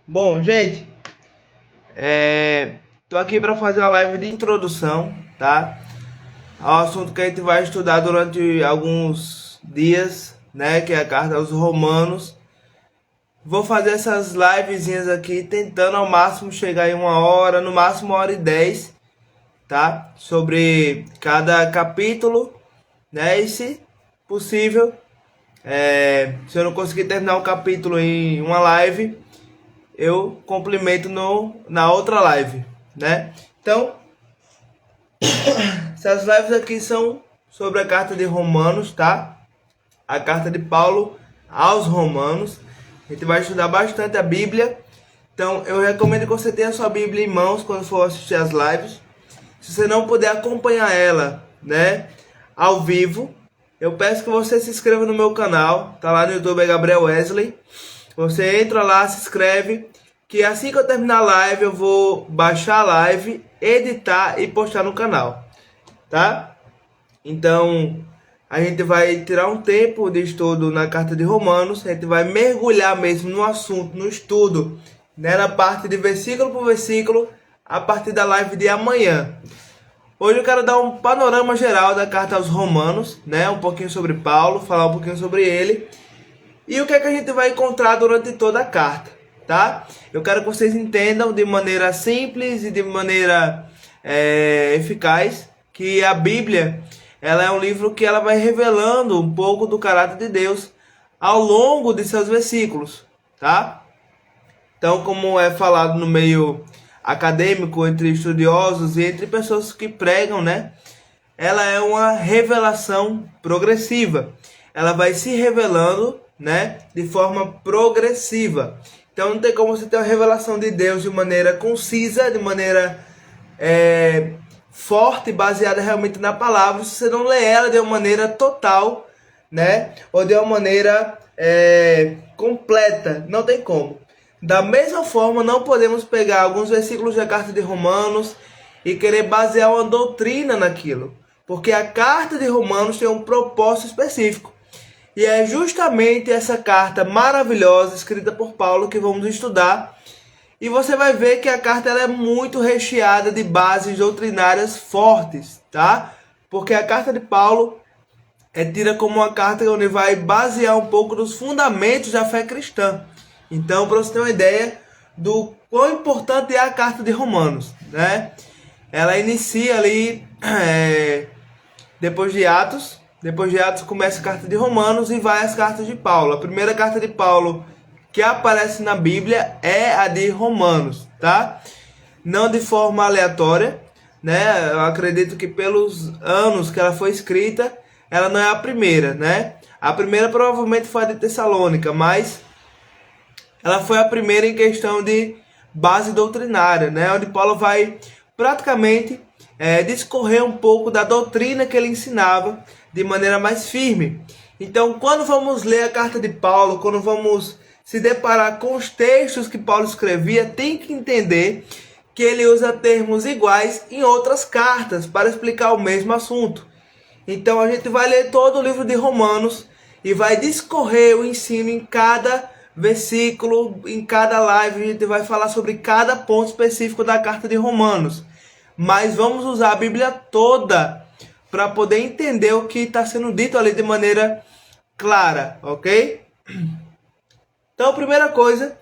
Bom, gente, tô aqui para fazer uma live de introdução, tá? Ao assunto que a gente vai estudar durante alguns dias, né? Que é a carta aos Romanos. Vou fazer essas livezinhas aqui, tentando ao máximo chegar em 1 hora, no máximo 1 hora e 10, tá? Sobre cada capítulo, né? E se possível, se eu não conseguir terminar um capítulo em uma live, eu complemento na outra live, né? Então, essas lives aqui são sobre a carta de Romanos, tá? A carta de Paulo aos Romanos. A gente vai estudar bastante a Bíblia. Então, eu recomendo que você tenha a sua Bíblia em mãos quando for assistir as lives. Se você não puder acompanhar ela, né, ao vivo, eu peço que você se inscreva no meu canal. Tá lá no YouTube, é Gabriel Wesley. Você entra lá, se inscreve, que assim que eu terminar a live, eu vou baixar a live, editar e postar no canal, tá? Então, a gente vai tirar um tempo de estudo na carta de Romanos, a gente vai mergulhar mesmo no assunto, no estudo, né, na parte de versículo por versículo, a partir da live de amanhã. Hoje eu quero dar um panorama geral da carta aos Romanos, né, um pouquinho sobre Paulo, falar um pouquinho sobre ele, e o que é que a gente vai encontrar durante toda a carta, tá? Eu quero que vocês entendam de maneira simples e de maneira eficaz que a Bíblia, ela é um livro que ela vai revelando um pouco do caráter de Deus ao longo de seus versículos, tá? Então, como é falado no meio acadêmico, entre estudiosos e entre pessoas que pregam, né? Ela é uma revelação progressiva. Ela vai se revelando, né, de forma progressiva. Então não tem como você ter uma revelação de Deus de maneira concisa, de maneira forte, baseada realmente na palavra, se você não lê ela de uma maneira total, né, ou de uma maneira completa. Não tem como. Da mesma forma, não podemos pegar alguns versículos da carta de Romanos e querer basear uma doutrina naquilo, porque a carta de Romanos tem um propósito específico. E é justamente essa carta maravilhosa escrita por Paulo que vamos estudar. E você vai ver que a carta ela é muito recheada de bases doutrinárias fortes, tá? Porque a carta de Paulo é tida como uma carta onde vai basear um pouco dos fundamentos da fé cristã. Então, para você ter uma ideia do quão importante é a carta de Romanos, né? Ela inicia ali depois de Atos. Depois de Atos começa a carta de Romanos e vai às cartas de Paulo. A primeira carta de Paulo que aparece na Bíblia é a de Romanos, tá? Não de forma aleatória, né? Eu acredito que pelos anos que ela foi escrita, ela não é a primeira, né? A primeira provavelmente foi a de Tessalônica, mas ela foi a primeira em questão de base doutrinária, né? Onde Paulo vai praticamente discorrer um pouco da doutrina que ele ensinava de maneira mais firme. Então, quando vamos ler a carta de Paulo, quando vamos se deparar com os textos que Paulo escrevia, tem que entender que ele usa termos iguais em outras cartas para explicar o mesmo assunto. Então, a gente vai ler todo o livro de Romanos e vai discorrer o ensino em cada versículo, em cada live. A gente vai falar sobre cada ponto específico da carta de Romanos. Mas vamos usar a Bíblia toda para poder entender o que está sendo dito ali de maneira clara, ok? Então, a primeira coisa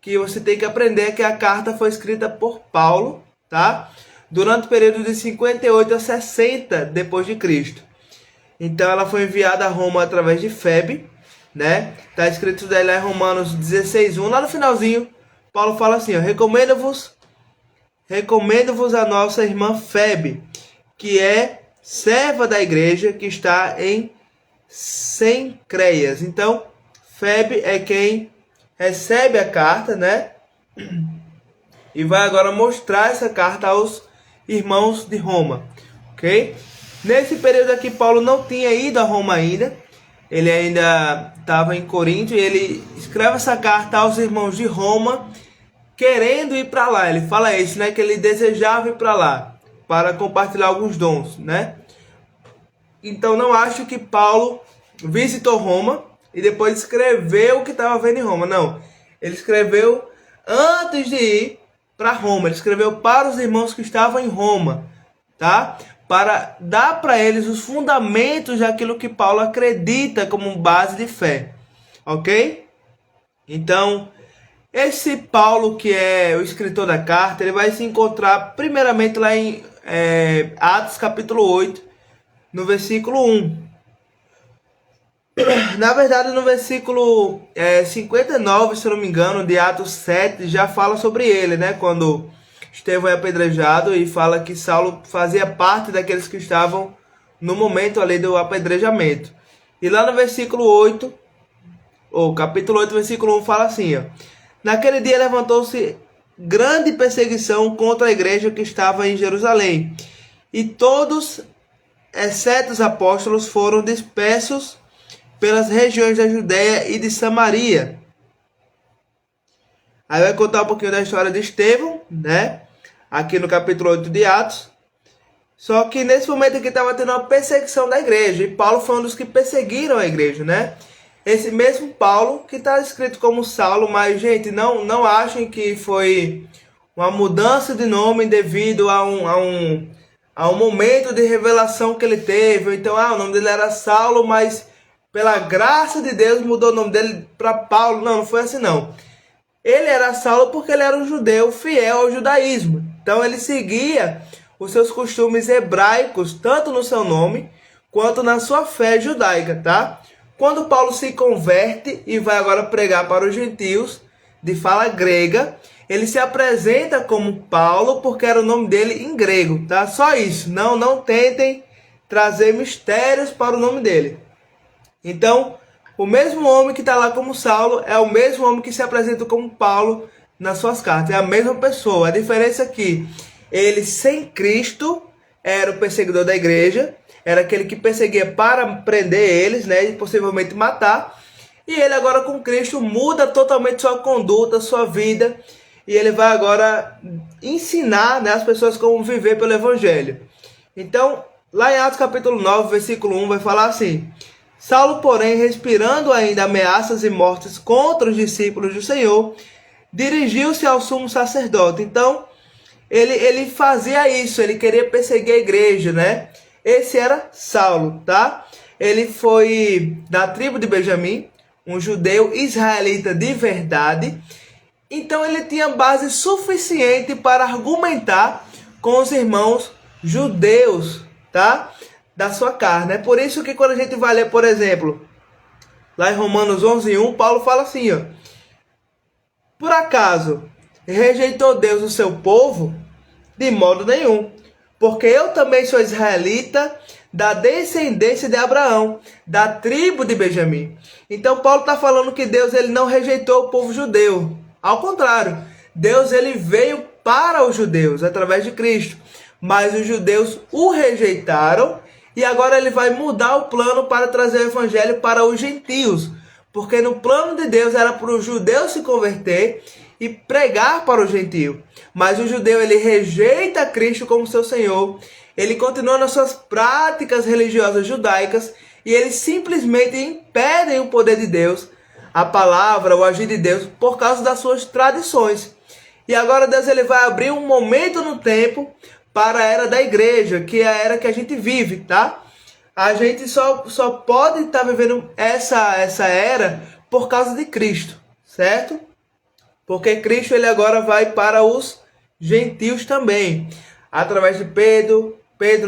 que você tem que aprender é que a carta foi escrita por Paulo, tá? Durante o período de 58 a 60 depois de Cristo. Então, ela foi enviada a Roma através de Febe, né? Tá escrito dela em Romanos 16:1, lá no finalzinho, Paulo fala assim, ó, recomendo-vos a nossa irmã Febe, que é serva da igreja que está em Cencreias. Então, Febe é quem recebe a carta, né? E vai agora mostrar essa carta aos irmãos de Roma, ok? Nesse período aqui, Paulo não tinha ido a Roma ainda. Ele ainda estava em Corinto e ele escreve essa carta aos irmãos de Roma, querendo ir para lá. Ele fala isso, né? Que ele desejava ir para lá para compartilhar alguns dons, né? Então não acho que Paulo visitou Roma e depois escreveu o que estava vendo em Roma. Não, ele escreveu antes de ir para Roma. Ele escreveu para os irmãos que estavam em Roma, tá? Para dar para eles os fundamentos daquilo que Paulo acredita como base de fé, ok? Então, esse Paulo, que é o escritor da carta, ele vai se encontrar primeiramente lá em Atos capítulo 8, no versículo 1. Na verdade, no versículo 59, se eu não me engano, de Atos 7, já fala sobre ele, né? Quando Estevão é apedrejado e fala que Saulo fazia parte daqueles que estavam no momento ali do apedrejamento. E lá no versículo 8, ou capítulo 8, versículo 1, fala assim, ó: naquele dia levantou-se grande perseguição contra a igreja que estava em Jerusalém, e todos, exceto os apóstolos, foram dispersos pelas regiões da Judéia e de Samaria. Aí vai contar um pouquinho da história de Estevão, né? Aqui no capítulo 8 de Atos. Só que nesse momento aqui estava tendo uma perseguição da igreja. E Paulo foi um dos que perseguiram a igreja, né? Esse mesmo Paulo que está escrito como Saulo. Mas, gente, não achem que foi uma mudança de nome devido a um momento de revelação que ele teve. Então, o nome dele era Saulo, mas pela graça de Deus mudou o nome dele para Paulo. Não foi assim não. Ele era Saulo porque ele era um judeu fiel ao judaísmo. Então ele seguia os seus costumes hebraicos, tanto no seu nome quanto na sua fé judaica, tá? Quando Paulo se converte e vai agora pregar para os gentios de fala grega, ele se apresenta como Paulo porque era o nome dele em grego, tá? Só isso. Não tentem trazer mistérios para o nome dele. Então, o mesmo homem que está lá como Saulo é o mesmo homem que se apresenta como Paulo nas suas cartas. É a mesma pessoa. A diferença é que ele, sem Cristo, era o perseguidor da igreja. Era aquele que perseguia para prender eles, né, e possivelmente matar. E ele agora com Cristo muda totalmente sua conduta, sua vida. E ele vai agora ensinar, né, as pessoas como viver pelo Evangelho. Então, lá em Atos capítulo 9, versículo 1, vai falar assim: Saulo, porém, respirando ainda ameaças e mortes contra os discípulos do Senhor, dirigiu-se ao sumo sacerdote. Então, ele fazia isso, ele queria perseguir a igreja, né? Esse era Saulo, tá? Ele foi da tribo de Benjamim, um judeu israelita de verdade. Então, ele tinha base suficiente para argumentar com os irmãos judeus, tá? Da sua carne. É por isso que quando a gente vai ler, por exemplo, lá em Romanos 11:1, Paulo fala assim, ó: por acaso rejeitou Deus o seu povo? De modo nenhum, porque eu também sou israelita, da descendência de Abraão, da tribo de Benjamim. Então Paulo está falando que Deus ele não rejeitou o povo judeu. Ao contrário, Deus ele veio para os judeus através de Cristo, mas os judeus o rejeitaram. E agora ele vai mudar o plano para trazer o evangelho para os gentios. Porque no plano de Deus era para o judeu se converter e pregar para o gentio. Mas o judeu ele rejeita Cristo como seu Senhor. Ele continua nas suas práticas religiosas judaicas. E eles simplesmente impedem o poder de Deus, a palavra, o agir de Deus, por causa das suas tradições. E agora Deus ele vai abrir um momento no tempo para a era da igreja, que é a era que a gente vive, tá? A gente só pode estar vivendo essa era por causa de Cristo, certo? Porque Cristo ele agora vai para os gentios também, através de Pedro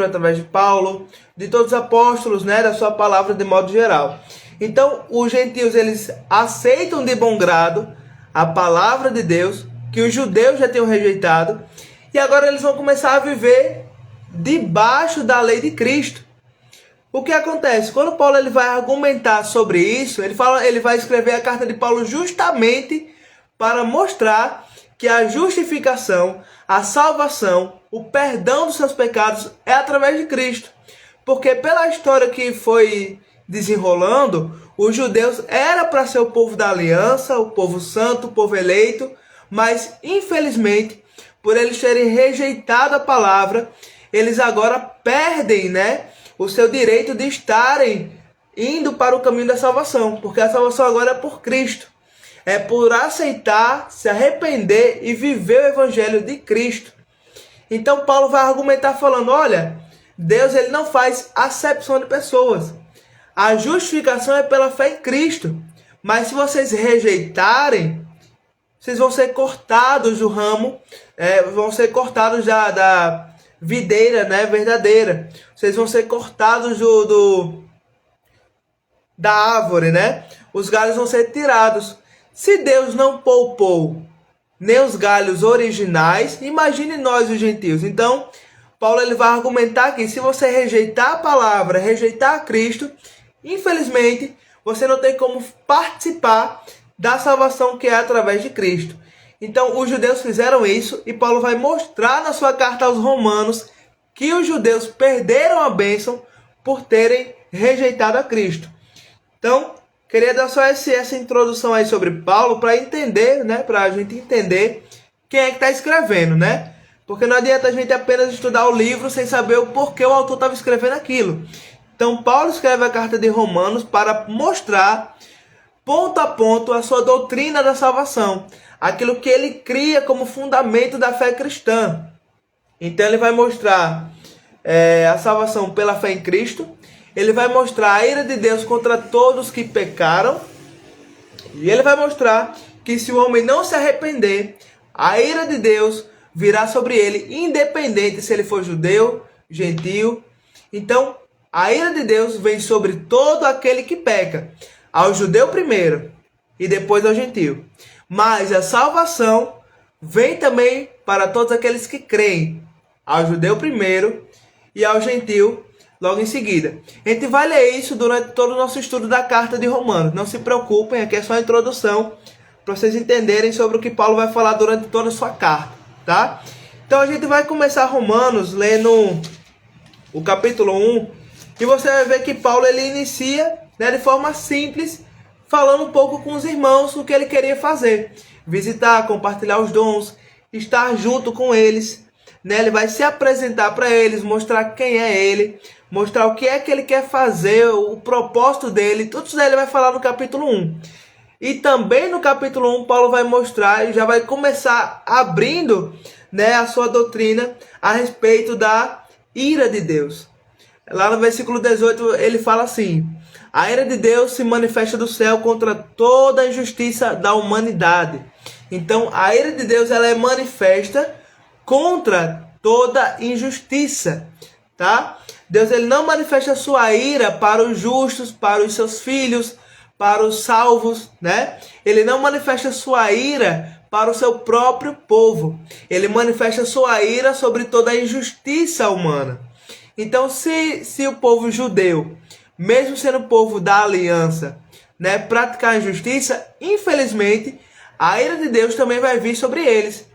através de Paulo, de todos os apóstolos, né, da sua palavra de modo geral. Então, os gentios eles aceitam de bom grado a palavra de Deus, que os judeus já tinham rejeitado, e agora eles vão começar a viver debaixo da lei de Cristo. O que acontece? Quando Paulo ele vai argumentar sobre isso, ele vai escrever a carta de Paulo justamente para mostrar que a justificação, a salvação, o perdão dos seus pecados é através de Cristo. Porque pela história que foi desenrolando, os judeus era para ser o povo da aliança, o povo santo, o povo eleito, mas infelizmente, por eles terem rejeitado a palavra, eles agora perdem, né, o seu direito de estarem indo para o caminho da salvação, porque a salvação agora é por Cristo. é por aceitar, se arrepender e viver o evangelho de Cristo. Então Paulo vai argumentar falando, olha, Deus ele não faz acepção de pessoas. A justificação é pela fé em Cristo. Mas se vocês rejeitarem, vocês vão ser cortados do ramo, vão ser cortados da videira, né, verdadeira. Vocês vão ser cortados da árvore, né? Os galhos vão ser tirados. Se Deus não poupou nem os galhos originais, imagine nós os gentios. Então, Paulo ele vai argumentar que se você rejeitar a palavra, rejeitar a Cristo, infelizmente, você não tem como participar da salvação que é através de Cristo. Então, os judeus fizeram isso e Paulo vai mostrar na sua carta aos Romanos que os judeus perderam a bênção por terem rejeitado a Cristo. Então, queria dar só essa introdução aí sobre Paulo para entender, né, para a gente entender quem é que está escrevendo, né? Porque não adianta a gente apenas estudar o livro sem saber o porquê o autor estava escrevendo aquilo. Então, Paulo escreve a carta de Romanos para mostrar, ponto a ponto, a sua doutrina da salvação. Aquilo que ele cria como fundamento da fé cristã. Então, ele vai mostrar a salvação pela fé em Cristo. Ele vai mostrar a ira de Deus contra todos que pecaram. E ele vai mostrar que se o homem não se arrepender, a ira de Deus virá sobre ele, independente se ele for judeu, gentio. Então, a ira de Deus vem sobre todo aquele que peca. Ao judeu primeiro e depois ao gentio. Mas a salvação vem também para todos aqueles que creem. Ao judeu primeiro e ao gentio logo em seguida. A gente vai ler isso durante todo o nosso estudo da carta de Romanos. Não se preocupem, aqui é só a introdução para vocês entenderem sobre o que Paulo vai falar durante toda a sua carta, tá? Então a gente vai começar Romanos lendo o capítulo 1 e você vai ver que Paulo ele inicia, né, de forma simples, falando um pouco com os irmãos o que ele queria fazer. Visitar, compartilhar os dons, estar junto com eles, né? Ele vai se apresentar para eles, mostrar quem é ele, mostrar o que é que ele quer fazer, o propósito dele. Tudo isso daí ele vai falar no capítulo 1. E também no capítulo 1, Paulo vai mostrar e já vai começar abrindo, né, a sua doutrina a respeito da ira de Deus. Lá no versículo 18 ele fala assim: a ira de Deus se manifesta do céu contra toda a injustiça da humanidade. Então a ira de Deus ela é manifesta contra toda injustiça, tá? Deus ele não manifesta sua ira para os justos, para os seus filhos, para os salvos, né? Ele não manifesta sua ira para o seu próprio povo. Ele manifesta sua ira sobre toda a injustiça humana. Então, se o povo judeu, mesmo sendo povo da aliança, né, praticar a injustiça, infelizmente, a ira de Deus também vai vir sobre eles.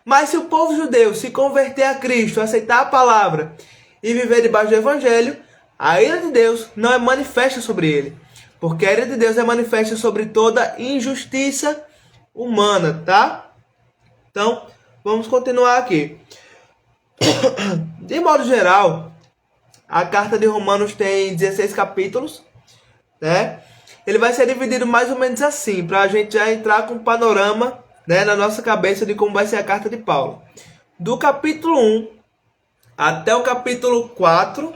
Mas se o povo judeu se converter a Cristo, aceitar a palavra e viver debaixo do evangelho, a ira de Deus não é manifesta sobre ele. Porque a ira de Deus é manifesta sobre toda injustiça humana, tá? Então, vamos continuar aqui. De modo geral, a carta de Romanos tem 16 capítulos, né? Ele vai ser dividido mais ou menos assim, para a gente já entrar com um panorama, né, na nossa cabeça de como vai ser a carta de Paulo. Do capítulo 1 até o capítulo 4,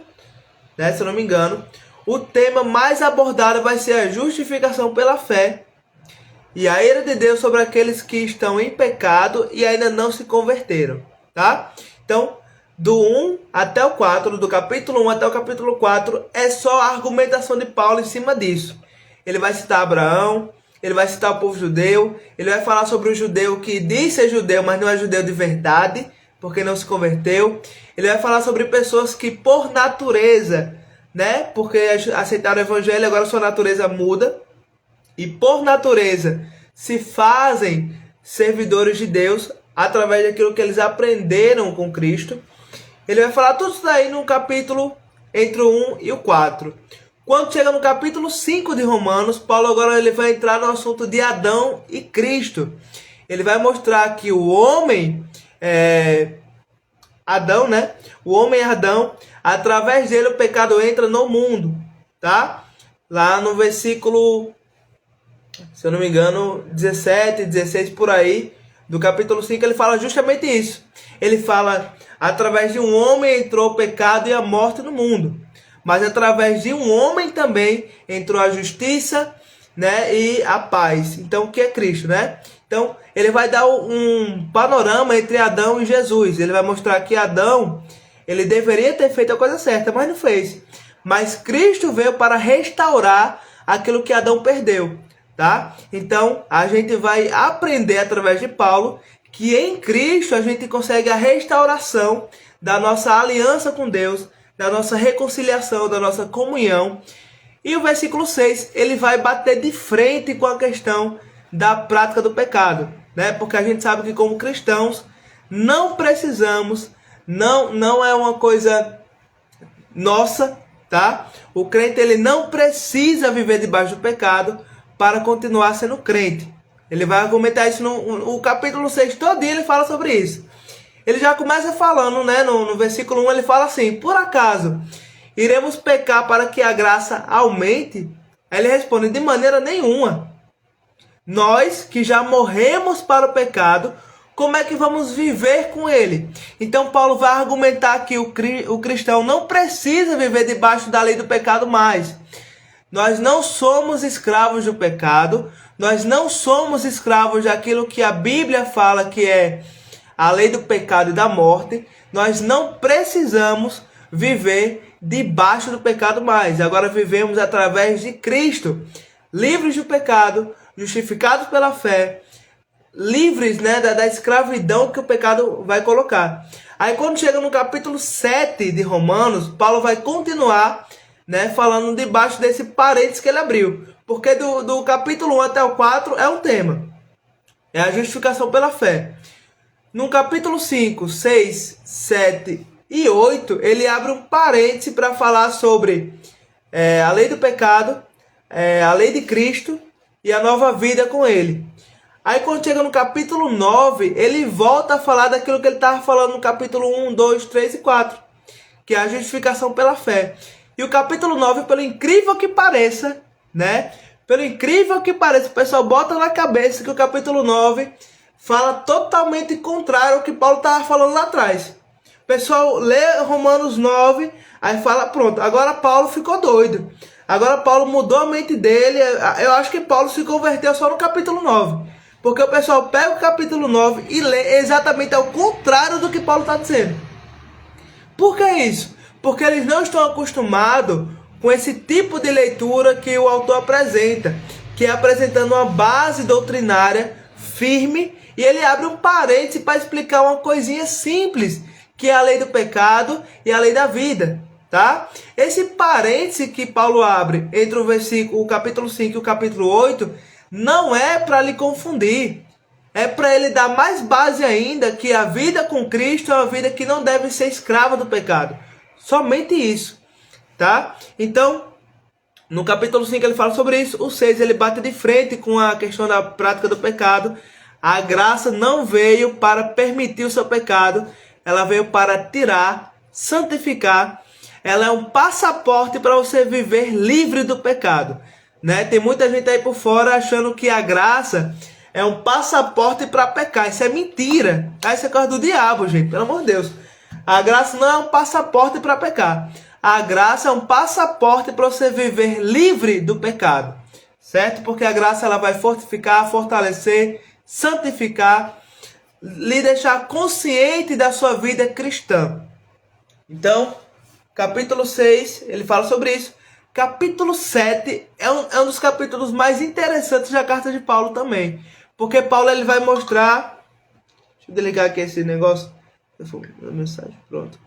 né, se eu não me engano, o tema mais abordado vai ser a justificação pela fé e a ira de Deus sobre aqueles que estão em pecado e ainda não se converteram, tá? Então, do 1 até o 4, do capítulo 1 até o capítulo 4, é só a argumentação de Paulo em cima disso. Ele vai citar Abraão, ele vai citar o povo judeu, ele vai falar sobre o judeu que diz ser judeu, mas não é judeu de verdade, porque não se converteu. Ele vai falar sobre pessoas que por natureza, né, porque aceitaram o evangelho, agora sua natureza muda, e por natureza se fazem servidores de Deus através daquilo que eles aprenderam com Cristo. Ele vai falar tudo isso daí no capítulo entre o 1 e o 4. Quando chega no capítulo 5 de Romanos, Paulo agora ele vai entrar no assunto de Adão e Cristo. Ele vai mostrar que o homem, Adão, né? O homem Adão, através dele o pecado entra no mundo, tá? Lá no versículo se eu não me engano, 17, 16 por aí, do capítulo 5, ele fala justamente isso. Ele fala, através de um homem entrou o pecado e a morte no mundo, mas através de um homem também entrou a justiça, né, e a paz. Então, o que é Cristo, né? Então, ele vai dar um panorama entre Adão e Jesus. Ele vai mostrar que Adão, ele deveria ter feito a coisa certa, mas não fez. Mas Cristo veio para restaurar aquilo que Adão perdeu, tá? Então, a gente vai aprender através de Paulo que em Cristo a gente consegue a restauração da nossa aliança com Deus, da nossa reconciliação, da nossa comunhão. E o versículo 6, ele vai bater de frente com a questão da prática do pecado, né? Porque a gente sabe que como cristãos não precisamos, não é uma coisa nossa, tá? O crente, ele não precisa viver debaixo do pecado para continuar sendo crente. Ele vai argumentar isso no capítulo 6 todinho, ele fala sobre isso. Ele já começa falando, né, no versículo 1, ele fala assim: por acaso iremos pecar para que a graça aumente? Aí ele responde: de maneira nenhuma. Nós que já morremos para o pecado, como é que vamos viver com ele? Então Paulo vai argumentar que o cristão não precisa viver debaixo da lei do pecado mais. Nós não somos escravos do pecado, nós não somos escravos daquilo que a Bíblia fala que é a lei do pecado e da morte. Nós não precisamos viver debaixo do pecado mais. Agora vivemos através de Cristo, livres do pecado, justificados pela fé, livres, né, da escravidão que o pecado vai colocar. Aí quando chega no capítulo 7 de Romanos, Paulo vai continuar, né, falando debaixo desse parênteses que ele abriu. Porque do capítulo 1 até o 4 é um tema. É a justificação pela fé. No capítulo 5, 6, 7 e 8, ele abre um parêntese para falar sobre a lei do pecado, a lei de Cristo e a nova vida com ele. Aí quando chega no capítulo 9, ele volta a falar daquilo que ele estava falando no capítulo 1, 2, 3 e 4, que é a justificação pela fé. E o capítulo 9, pelo incrível que pareça, né? Pelo incrível que pareça, o pessoal bota na cabeça que o capítulo 9 fala totalmente contrário ao que Paulo estava falando lá atrás. O pessoal lê Romanos 9, aí fala, pronto, agora Paulo ficou doido. Agora Paulo mudou a mente dele. Eu acho que Paulo se converteu só no capítulo 9. Porque o pessoal pega o capítulo 9 e lê exatamente ao contrário do que Paulo está dizendo. Por que isso? Porque eles não estão acostumados com esse tipo de leitura que o autor apresenta, que é apresentando uma base doutrinária firme, e ele abre um parêntese para explicar uma coisinha simples, que é a lei do pecado e a lei da vida, tá? Esse parêntese que Paulo abre entre o capítulo 5 e o capítulo 8, não é para lhe confundir, é para ele dar mais base ainda, que a vida com Cristo é uma vida que não deve ser escrava do pecado. Somente isso, tá? Então, no capítulo 5 ele fala sobre isso. O 6 ele bate de frente com a questão da prática do pecado. A graça não veio para permitir o seu pecado, ela veio para tirar, santificar. Ela é um passaporte para você viver livre do pecado, né? Tem muita gente aí por fora achando que a graça é um passaporte para pecar. Isso é mentira. Isso é coisa do diabo, gente, pelo amor de Deus. A graça não é um passaporte para pecar. A graça é um passaporte para você viver livre do pecado, certo? Porque a graça ela vai fortificar, fortalecer, santificar, lhe deixar consciente da sua vida cristã. Então, capítulo 6, ele fala sobre isso. Capítulo 7 é um dos capítulos mais interessantes da carta de Paulo também. Porque Paulo ele vai mostrar... Deixa eu desligar aqui esse negócio. Mensagem, pronto.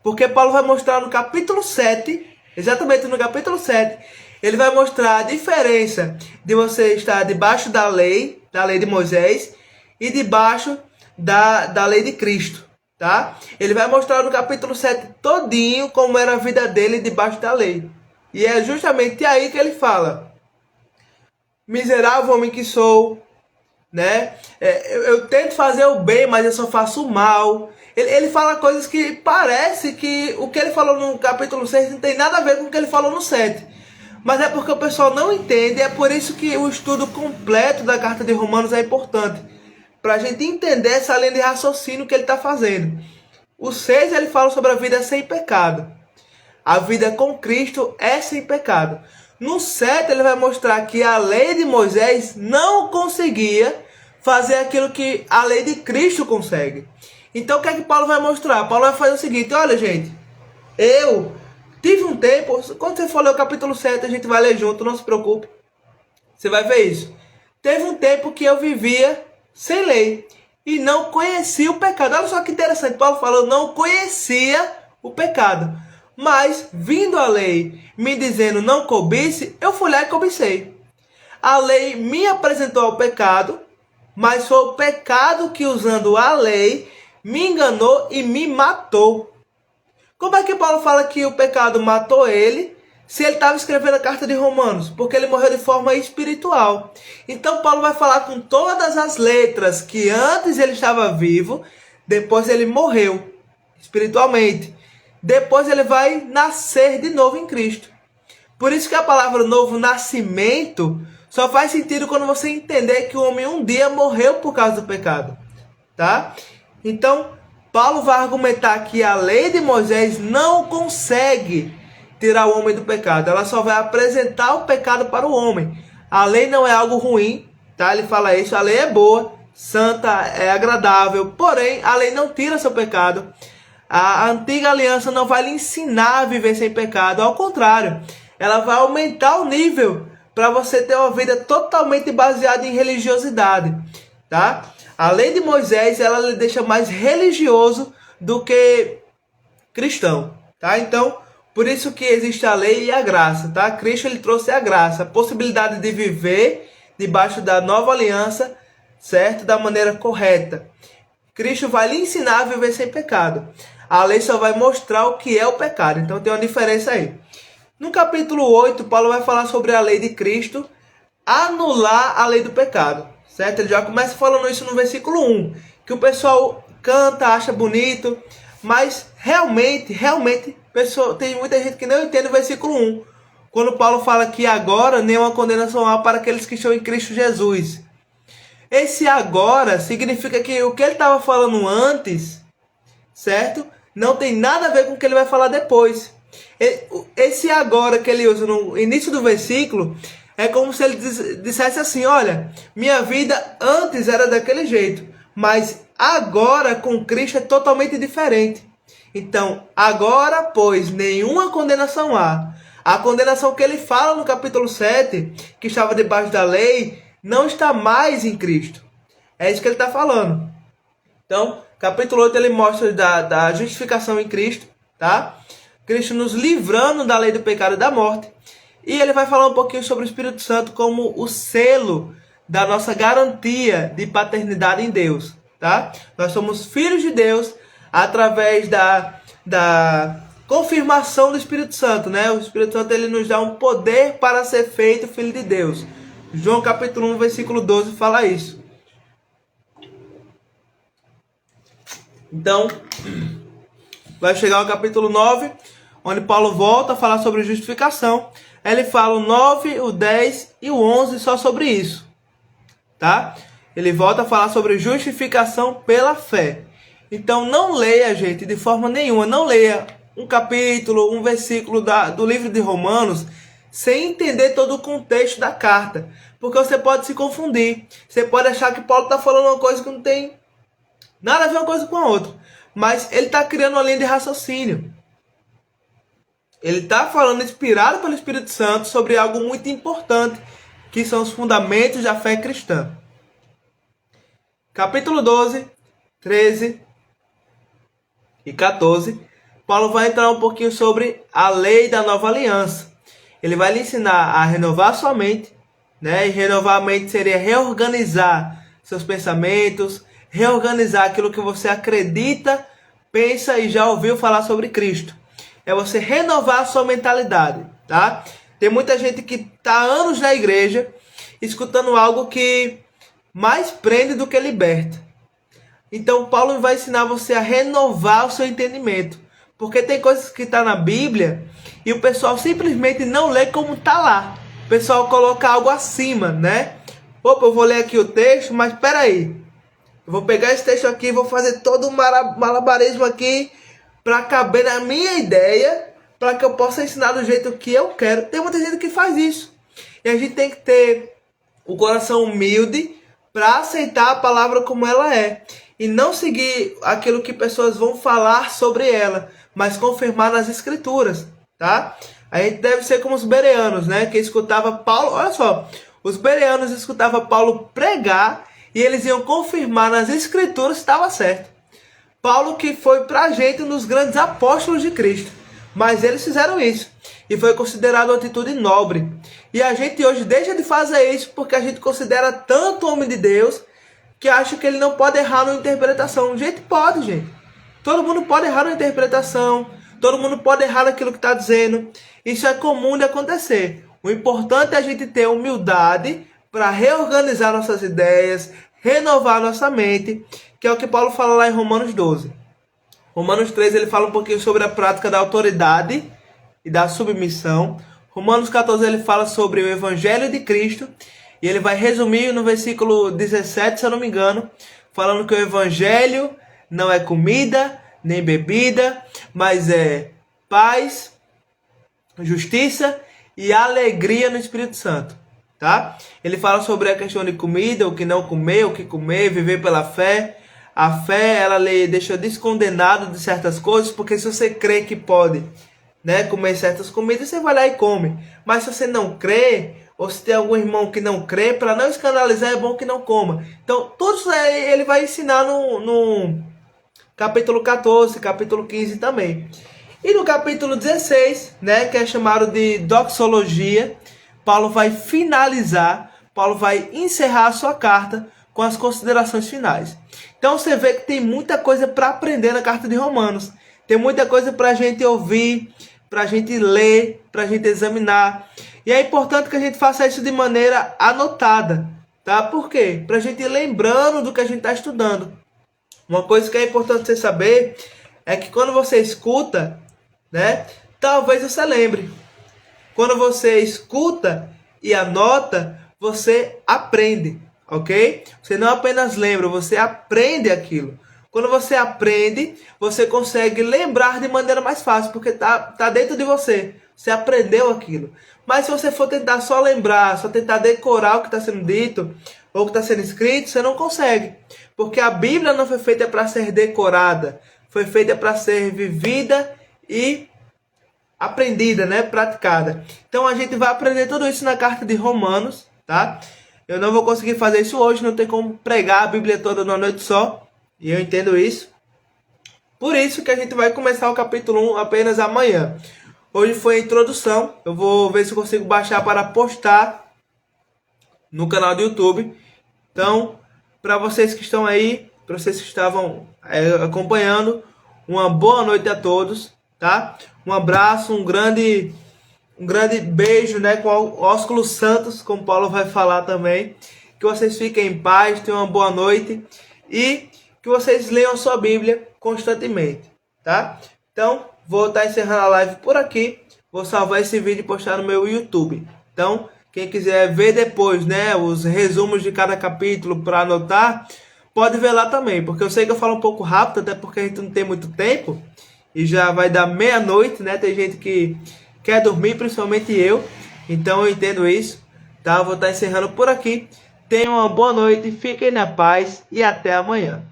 Porque Paulo vai mostrar no capítulo 7, exatamente no capítulo 7, ele vai mostrar a diferença de você estar debaixo da lei de Moisés, e debaixo da lei de Cristo, tá? Ele vai mostrar no capítulo 7 todinho como era a vida dele debaixo da lei. E é justamente aí que ele fala: miserável homem que sou, né? Eu tento fazer o bem, mas eu só faço o mal. Ele fala coisas que parece que o que ele falou no capítulo 6 não tem nada a ver com o que ele falou no 7. Mas é porque o pessoal não entende, é por isso que o estudo completo da carta de Romanos é importante. Para a gente entender essa linha de raciocínio que ele está fazendo. O 6 ele fala sobre a vida sem pecado. A vida com Cristo é sem pecado. No 7 ele vai mostrar que a lei de Moisés não conseguia fazer aquilo que a lei de Cristo consegue. Então o que é que Paulo vai mostrar? Paulo vai fazer o seguinte: olha, gente, eu tive um tempo, quando você for ler o capítulo 7, a gente vai ler junto, não se preocupe. Você vai ver isso. Teve um tempo que eu vivia sem lei e não conhecia o pecado. Olha só que interessante, Paulo falou, não conhecia o pecado. Mas, vindo a lei me dizendo não cobice, eu fui lá e cobicei. A lei me apresentou ao pecado, mas foi o pecado que, usando a lei, me enganou e me matou. Como é que Paulo fala que o pecado matou ele, se ele estava escrevendo a carta de Romanos? Porque ele morreu de forma espiritual. Então Paulo vai falar com todas as letras que antes ele estava vivo, depois ele morreu espiritualmente. Depois ele vai nascer de novo em Cristo. Por isso que a palavra novo nascimento só faz sentido quando você entender que o homem um dia morreu por causa do pecado. Tá? Então, Paulo vai argumentar que a lei de Moisés não consegue tirar o homem do pecado. Ela só vai apresentar o pecado para o homem. A lei não é algo ruim, tá? Ele fala isso, a lei é boa, santa, é agradável. Porém, a lei não tira seu pecado. A antiga aliança não vai lhe ensinar a viver sem pecado. Ao contrário, ela vai aumentar o nível para você ter uma vida totalmente baseada em religiosidade, tá? A lei de Moisés, ela lhe deixa mais religioso do que cristão, tá? Então, por isso que existe a lei e a graça, tá? Cristo, ele trouxe a graça, a possibilidade de viver debaixo da nova aliança, certo? Da maneira correta. Cristo vai lhe ensinar a viver sem pecado. A lei só vai mostrar o que é o pecado. Então tem uma diferença aí. No capítulo 8, Paulo vai falar sobre a lei de Cristo anular a lei do pecado. Certo? Ele já começa falando isso no versículo 1. Que o pessoal canta, acha bonito. Mas realmente, tem muita gente que não entende o versículo 1. Quando Paulo fala que agora nenhuma condenação há para aqueles que estão em Cristo Jesus. Esse agora significa que o que ele estava falando antes, certo? Não tem nada a ver com o que ele vai falar depois. Esse agora que ele usa no início do versículo é como se ele dissesse assim: olha, minha vida antes era daquele jeito, mas agora com Cristo é totalmente diferente. Então, agora, pois, nenhuma condenação há. A condenação que ele fala no capítulo 7, que estava debaixo da lei, não está mais em Cristo. É isso que ele está falando. Então, capítulo 8 ele mostra da justificação em Cristo, tá? Cristo nos livrando da lei do pecado e da morte. E ele vai falar um pouquinho sobre o Espírito Santo como o selo da nossa garantia de paternidade em Deus, tá? Nós somos filhos de Deus através da confirmação do Espírito Santo, né? O Espírito Santo ele nos dá um poder para ser feito filho de Deus. João capítulo 1, versículo 12 fala isso. Então, vai chegar ao capítulo 9, onde Paulo volta a falar sobre justificação. Ele fala o 9, o 10 e o 11 só sobre isso, tá? Ele volta a falar sobre justificação pela fé. Então não leia, gente, de forma nenhuma, não leia um capítulo, um versículo do livro de Romanos sem entender todo o contexto da carta. Porque você pode se confundir. Você pode achar que Paulo está falando uma coisa que não tem nada a ver uma coisa com a outra. Mas ele está criando uma linha de raciocínio. Ele está falando inspirado pelo Espírito Santo sobre algo muito importante, que são os fundamentos da fé cristã. Capítulo 12, 13 e 14, Paulo vai entrar um pouquinho sobre a lei da nova aliança. Ele vai lhe ensinar a renovar sua mente, né? E renovar a mente seria reorganizar seus pensamentos, reorganizar aquilo que você acredita, pensa e já ouviu falar sobre Cristo. É você renovar a sua mentalidade, tá? Tem muita gente que está há anos na igreja escutando algo que mais prende do que liberta. Então Paulo vai ensinar você a renovar o seu entendimento. Porque tem coisas que tá na Bíblia e o pessoal simplesmente não lê como tá lá. O pessoal coloca algo acima, né? Opa, eu vou ler aqui o texto, mas peraí. Eu vou pegar esse texto aqui, vou fazer todo um malabarismo aqui para caber na minha ideia, para que eu possa ensinar do jeito que eu quero. Tem muita gente que faz isso. E a gente tem que ter o coração humilde para aceitar a palavra como ela é. E não seguir aquilo que pessoas vão falar sobre ela, mas confirmar nas escrituras, tá? A gente deve ser como os bereanos, né? Que escutava Paulo, olha só, os bereanos escutavam Paulo pregar e eles iam confirmar nas escrituras se estava certo. Paulo que foi pra gente um dos grandes apóstolos de Cristo, mas eles fizeram isso e foi considerado uma atitude nobre. E a gente hoje deixa de fazer isso porque a gente considera tanto homem de Deus que acha que ele não pode errar na interpretação. Gente, pode, gente. Todo mundo pode errar na interpretação, todo mundo pode errar naquilo que está dizendo. Isso é comum de acontecer. O importante é a gente ter humildade para reorganizar nossas ideias, renovar nossa mente, que é o que Paulo fala lá em Romanos 12. Romanos 13 ele fala um pouquinho sobre a prática da autoridade e da submissão. Romanos 14 ele fala sobre o Evangelho de Cristo. E ele vai resumir no versículo 17, se eu não me engano, falando que o Evangelho não é comida, nem bebida, mas é paz, justiça e alegria no Espírito Santo, tá? Ele fala sobre a questão de comida, o que não comer, o que comer, viver pela fé. A fé, ela lhe deixa descondenado de certas coisas, porque se você crê que pode, né, comer certas comidas, você vai lá e come. Mas se você não crê, ou se tem algum irmão que não crê, para não escandalizar, é bom que não coma. Então, tudo isso aí ele vai ensinar no capítulo 14, capítulo 15 também. E no capítulo 16, né, que é chamado de doxologia, Paulo vai finalizar, Paulo vai encerrar a sua carta com as considerações finais. Então, você vê que tem muita coisa para aprender na carta de Romanos. Tem muita coisa para a gente ouvir, para a gente ler, para a gente examinar. E é importante que a gente faça isso de maneira anotada, tá? Por quê? Para a gente ir lembrando do que a gente está estudando. Uma coisa que é importante você saber é que quando você escuta, né? Talvez você lembre. Quando você escuta e anota, você aprende, ok? Você não apenas lembra, você aprende aquilo. Quando você aprende, você consegue lembrar de maneira mais fácil, porque tá dentro de você. Você aprendeu aquilo. Mas se você for tentar só lembrar, só tentar decorar o que está sendo dito, ou o que está sendo escrito, você não consegue. Porque a Bíblia não foi feita para ser decorada. Foi feita para ser vivida e aprendida, né? Praticada. Então a gente vai aprender tudo isso na carta de Romanos, tá? Eu não vou conseguir fazer isso hoje, não tem como pregar a Bíblia toda numa noite só. E eu entendo isso. Por isso que a gente vai começar o capítulo 1 apenas amanhã. Hoje foi a introdução. Eu vou ver se eu consigo baixar para postar no canal do YouTube. Então, para vocês que estão aí, para vocês que estavam acompanhando, uma boa noite a todos, tá? Um abraço, um grande beijo, né, com ósculos santos, como Paulo vai falar também. Que vocês fiquem em paz, tenham uma boa noite e que vocês leiam sua Bíblia constantemente, tá? Então, vou estar encerrando a live por aqui. Vou salvar esse vídeo e postar no meu YouTube. Então, quem quiser ver depois, né, os resumos de cada capítulo para anotar, pode ver lá também. Porque eu sei que eu falo um pouco rápido, até porque a gente não tem muito tempo. E já vai dar meia-noite, né? Tem gente que quer dormir, principalmente eu. Então eu entendo isso, tá? Eu vou estar encerrando por aqui. Tenham uma boa noite, fiquem na paz e até amanhã.